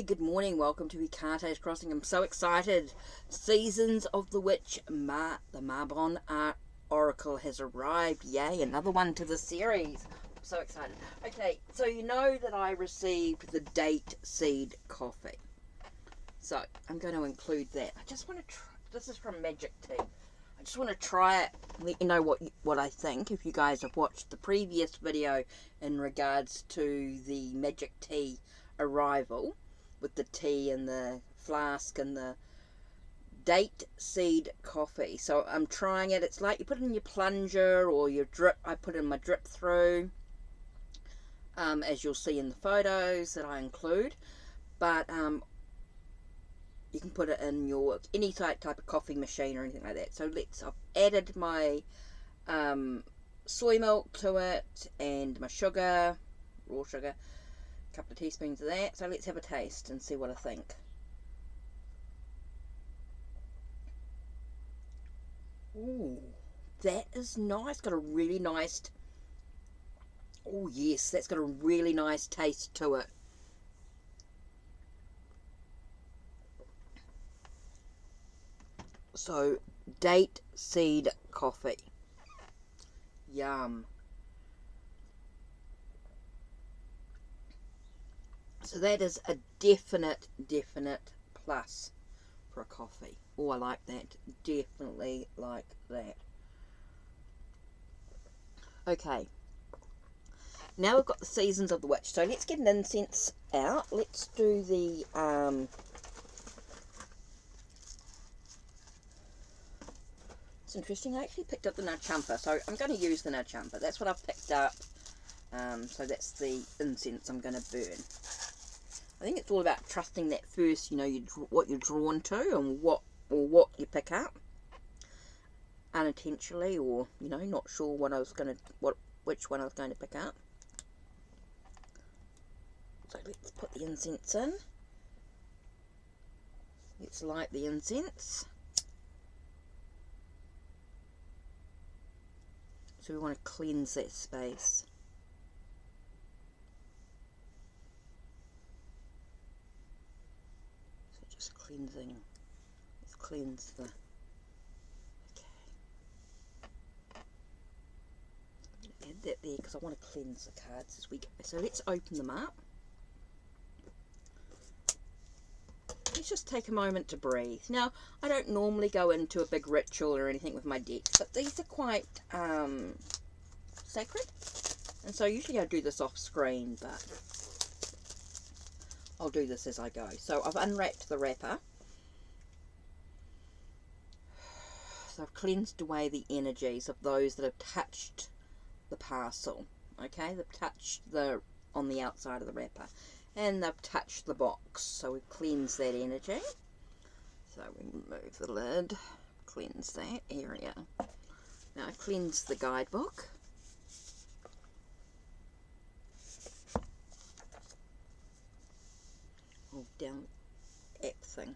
good morning. Welcome to Ikate's Crossing. I'm so excited. Seasons of the Witch, the Mabon Oracle has arrived. Yay, another one to the series. I'm so excited. Okay, so you know that I received the date seed coffee. So I'm going to include that. I just want to try. This is from Magic Tea. I just want to try it, let you know what I think. If you guys have watched the previous video in regards to the Magic Tea arrival with the tea and the flask and the date seed coffee. So I'm trying it. It's like you put it in your plunger or your drip. I put it in my drip through, as you'll see in the photos that I include. But you can put it in your any type of coffee machine or anything like that. So I've added my soy milk to it and my sugar, raw sugar, a couple of teaspoons of that. So let's have a taste and see what I think. Ooh, that is nice. Got a really nice, oh yes, that's got a really nice taste to it. So, date seed coffee. Yum. So that is a definite plus for a coffee. Oh, I like that. Definitely like that. Okay. Now we've got the Seasons of the Witch. So let's get an incense out. Let's do the it's interesting, I actually picked up the Nagchampa, so I'm going to use the Nagchampa. That's what I've picked up. So that's the incense I'm going to burn. I think it's all about trusting that first, you know, what you're drawn to and what you pick up unintentionally, or you know, not sure which one I was going to pick up. So let's put the incense in. Let's light the incense. So we want to cleanse that space. So just cleansing. Let's cleanse the. Okay. Add that there because I want to cleanse the cards as we go. So let's open them up. Let's just take a moment to breathe. Now, I don't normally go into a big ritual or anything with my decks, but these are quite sacred. And so usually I do this off screen, but I'll do this as I go. So I've unwrapped the wrapper. So I've cleansed away the energies of those that have touched the parcel. Okay, they've touched on the outside of the wrapper. And they've touched the box, so we've cleansed that energy. So we remove the lid, cleanse that area. Now I've cleansed the guidebook. Oh, down app thing.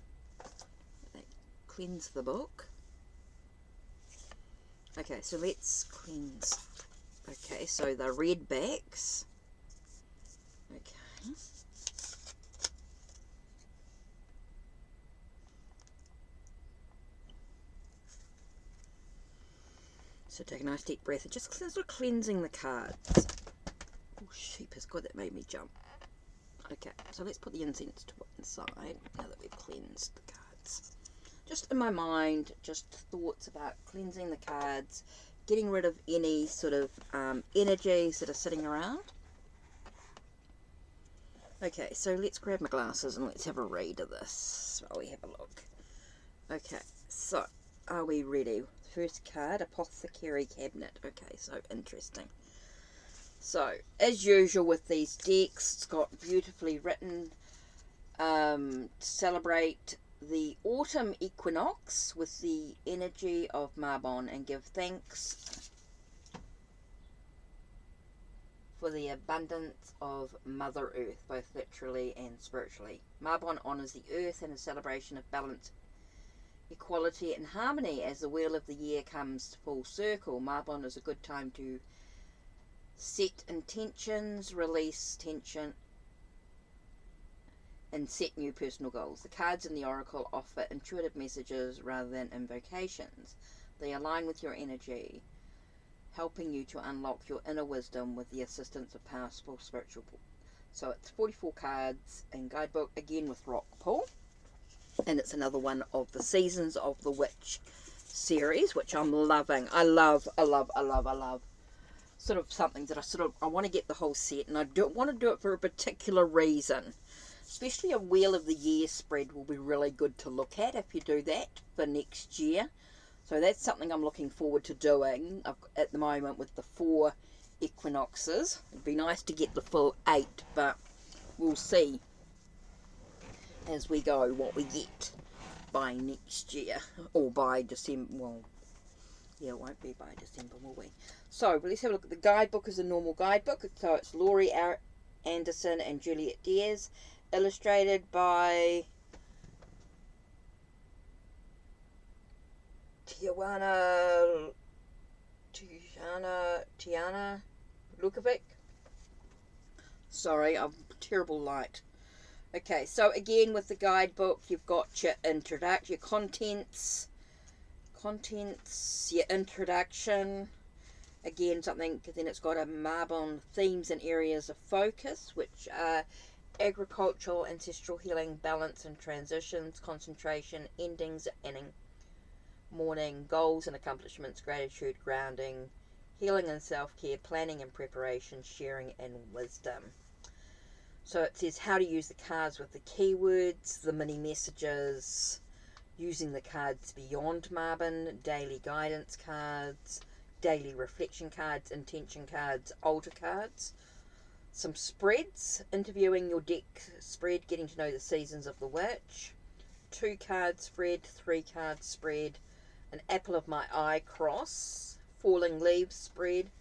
Cleanse the book. Okay, so let's cleanse. Okay, so the red backs. Okay. So take a nice deep breath and just sort of cleansing the cards. Oh, sheep has got that made me jump. Okay, so let's put the incense to one side now that we've cleansed the cards. Just in my mind, just thoughts about cleansing the cards, getting rid of any sort of energies that are sitting around. Okay, so let's grab my glasses and let's have a read of this while we have a look. Okay, so are we ready? First card, Apothecary Cabinet. Okay, so interesting. So, as usual with these decks, it's got beautifully written, celebrate the autumn equinox with the energy of Mabon and give thanks for the abundance of Mother Earth, both literally and spiritually. Mabon honours the earth in a celebration of balance, equality and harmony. As the wheel of the year comes full circle, Mabon is a good time to set intentions, release tension, and set new personal goals. The cards in the Oracle offer intuitive messages rather than invocations. They align with your energy, helping you to unlock your inner wisdom with the assistance of powerful spiritual. So it's 44 cards in guidebook, again with rock pull, and it's another one of the Seasons of the Witch series, which I'm loving. I love. Sort of something that I want to get the whole set, and I don't want to do it for a particular reason. Especially a Wheel of the Year spread will be really good to look at if you do that for next year. So that's something I'm looking forward to doing at the moment with the 4 equinoxes. It'd be nice to get the full 8, but we'll see as we go what we get by next year, or by December. Well, yeah, it won't be by December, will we? So let's have a look at the guidebook. Is a normal guidebook. So it's Laurie Anderson and Juliet Diaz, illustrated by Tiana Lukovic. Sorry, I'm terrible light. Okay, so again with the guidebook, you've got your introduction, your contents, your introduction. Again, something, then it's got a Mabon themes and areas of focus, which are agricultural, ancestral healing, balance and transitions, concentration, endings, ending, mourning, goals and accomplishments, gratitude, grounding, healing and self-care, planning and preparation, sharing and wisdom. So it says how to use the cards with the keywords, the mini messages, using the cards beyond Mabon, daily guidance cards, daily reflection cards, intention cards, altar cards, some spreads, interviewing your deck spread, getting to know the Seasons of the Witch, 2 card spread, 3 card spread, an apple of my eye cross, falling leaves spread,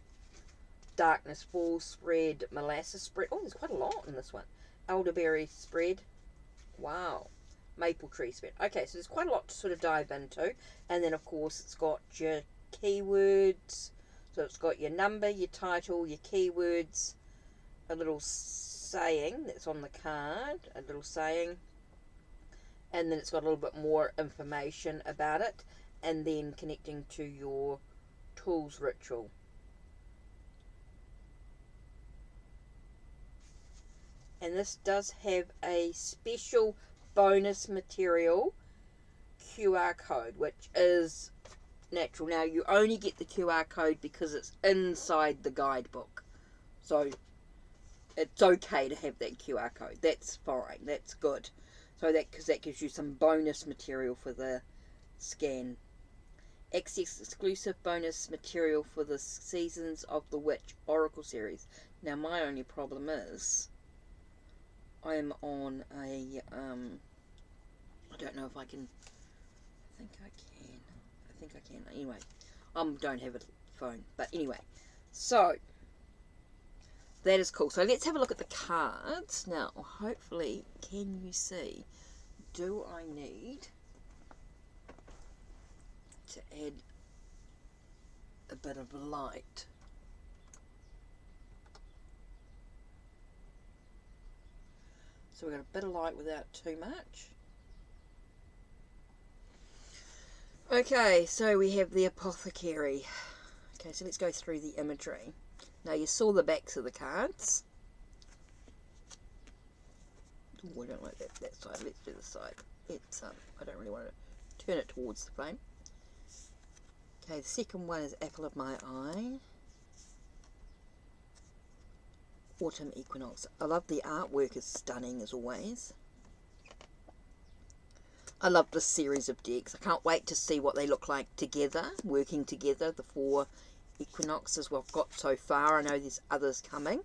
darkness falls spread, molasses spread. Oh, there's quite a lot in this one. Elderberry spread. Wow. Maple tree spread. Okay, so there's quite a lot to sort of dive into. And then, of course, it's got your keywords. So it's got your number, your title, your keywords, a little saying that's on the card, a little saying. And then it's got a little bit more information about it. And then connecting to your tools ritual. And this does have a special bonus material QR code, which is natural. Now, you only get the QR code because it's inside the guidebook. So, it's okay to have that QR code. That's fine. That's good. So, because that gives you some bonus material for the scan. Access exclusive bonus material for the Seasons of the Witch Oracle series. Now, my only problem is I'm on a, I don't know if I can, I think I can, anyway, don't have a phone, but anyway, so, that is cool. So let's have a look at the cards. Now, hopefully, can you see, do I need to add a bit of light? So we've got a bit of light without too much. Okay, so we have the apothecary. Okay, so let's go through the imagery. Now you saw the backs of the cards. Ooh, I don't like that side. Let's do the side. It's I don't really want to turn it towards the flame. Okay, the second one is apple of my eye. Autumn equinox. I love the artwork, is stunning as always. I love this series of decks. I can't wait to see what they look like together, working together, the 4 equinoxes we've got so far. I know there's others coming,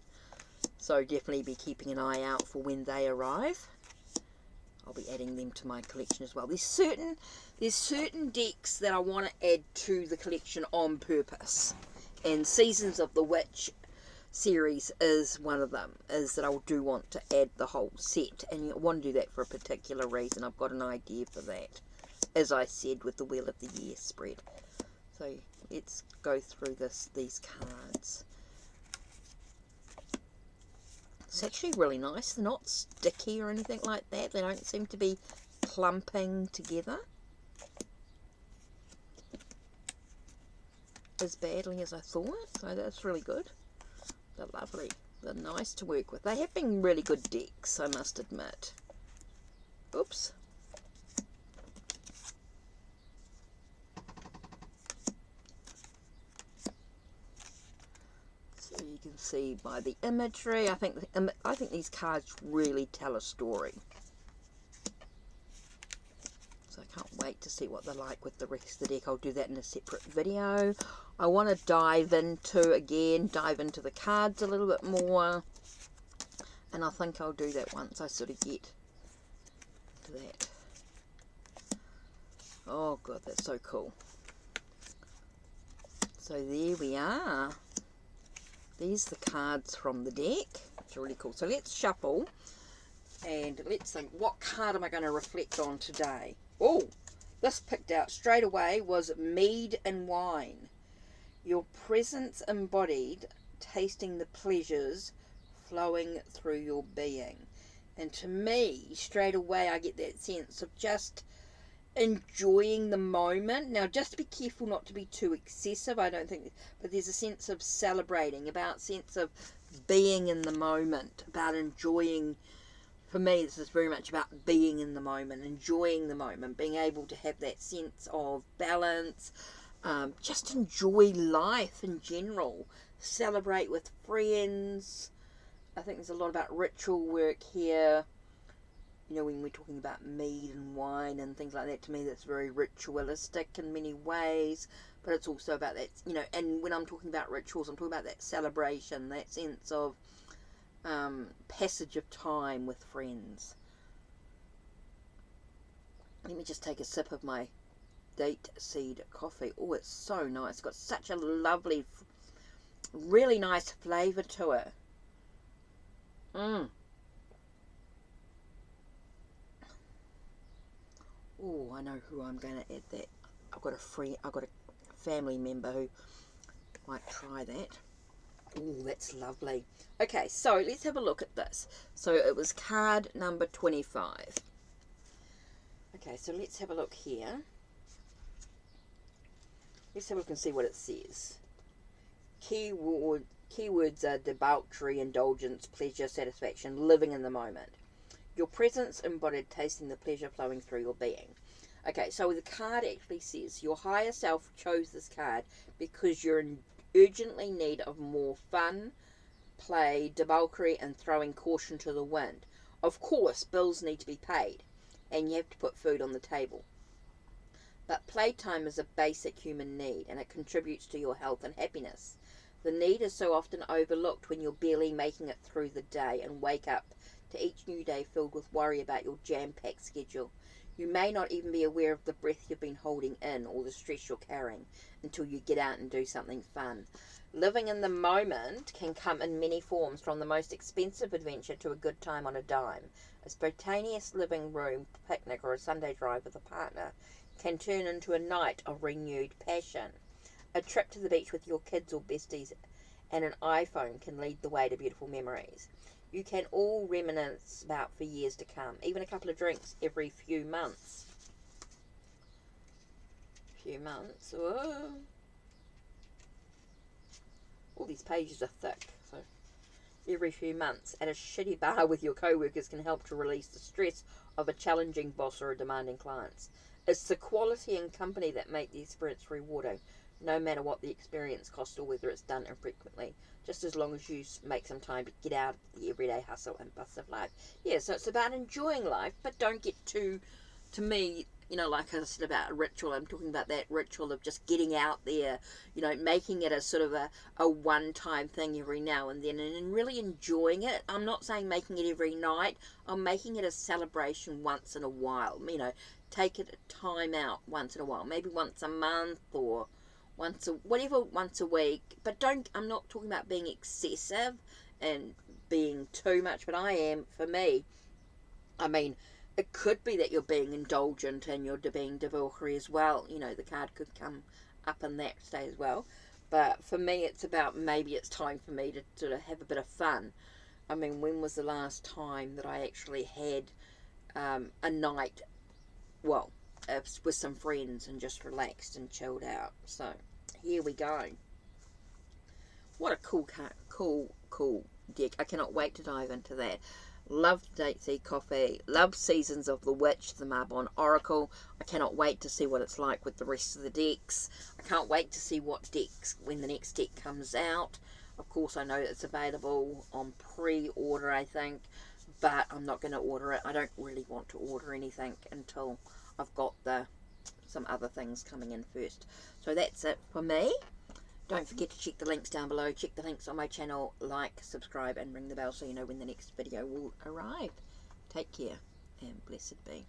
so definitely be keeping an eye out for when they arrive. I'll be adding them to my collection as well. There's certain decks that I want to add to the collection on purpose, and Seasons of the Witch series is one of them, is that I do want to add the whole set, and I want to do that for a particular reason. I've got an idea for that, as I said with the Wheel of the Year spread. So let's go through these cards. It's actually really nice. They're not sticky or anything like that. They don't seem to be clumping together as badly as I thought. So that's really good. They're lovely. They're nice to work with. They have been really good decks, I must admit. Oops. So you can see by the imagery, I think these cards really tell a story. So I can't wait to see what they're like with the rest of the deck. I'll do that in a separate video. I want to dive into the cards a little bit more. And I think I'll do that once I sort of get to that. Oh god, that's so cool. So there we are. These are the cards from the deck. It's really cool. So let's shuffle. And let's think, what card am I going to reflect on today? Oh, this picked out straight away was mead and wine. Your presence embodied, tasting the pleasures flowing through your being. And to me, straight away, I get that sense of just enjoying the moment. Now, just be careful not to be too excessive, I don't think, but there's a sense of celebrating, about sense of being in the moment, about enjoying. For me, this is very much about being in the moment, enjoying the moment, being able to have that sense of balance, just enjoy life in general, celebrate with friends. I think there's a lot about ritual work here. You know, when we're talking about mead and wine and things like that, to me that's very ritualistic in many ways, but it's also about that, you know, and when I'm talking about rituals, I'm talking about that celebration, that sense of passage of time with friends. Let me just take a sip of my date seed coffee. Oh, it's so nice. It's got such a lovely, really nice flavour to it. Oh, I know who I'm going to add that. I've got a family member who might try that. Oh, that's lovely. Okay, so let's have a look at this. So it was card number 25. Okay, so let's have a look here. Let's have a look and see what it says. Keywords are debauchery, indulgence, pleasure, satisfaction, living in the moment. Your presence embodied, tasting the pleasure flowing through your being. Okay, so the card actually says your higher self chose this card because you're in urgently need of more fun, play, debauchery, and throwing caution to the wind. Of course, bills need to be paid, and you have to put food on the table. But playtime is a basic human need, and it contributes to your health and happiness. The need is so often overlooked when you're barely making it through the day and wake up to each new day filled with worry about your jam-packed schedule. You may not even be aware of the breath you've been holding in or the stress you're carrying until you get out and do something fun. Living in the moment can come in many forms, from the most expensive adventure to a good time on a dime. A spontaneous living room picnic or a Sunday drive with a partner can turn into a night of renewed passion. A trip to the beach with your kids or besties and an iPhone can lead the way to beautiful memories you can all reminisce about for years to come. Even a couple of drinks every few months. Whoa. All these pages are thick. So every few months at a shitty bar with your co-workers can help to release the stress of a challenging boss or a demanding client. It's the quality and company that make the experience rewarding, no matter what the experience costs or whether it's done infrequently, just as long as you make some time to get out of the everyday hustle and bustle of life. Yeah, so it's about enjoying life, but don't get too, to me, you know, like I said about a ritual, I'm talking about that ritual of just getting out there, you know, making it a sort of a one-time thing every now and then, and really enjoying it. I'm not saying making it every night. I'm making it a celebration once in a while. You know, take it a time out once in a while, maybe once a month or once a week. But I'm not talking about being excessive and being too much, but I am, for me, I mean, it could be that you're being indulgent and you're being debauchery as well. You know, the card could come up in that state as well. But for me, it's about maybe it's time for me to sort of have a bit of fun. I mean, when was the last time that I actually had a night, well, with some friends and just relaxed and chilled out? So here we go. What a cool deck. I cannot wait to dive into that. Love Date Sea Coffee. Love Seasons of the Witch, the Mabon Oracle. I cannot wait to see what it's like with the rest of the decks. I can't wait to see what decks, when the next deck comes out. Of course, I know it's available on pre-order, I think, but I'm not going to order it. I don't really want to order anything until I've got some other things coming in first. So that's it for me. Don't forget to check the links down below. Check the links on my channel. Like, subscribe, and ring the bell so you know when the next video will arrive. Take care, and blessed be.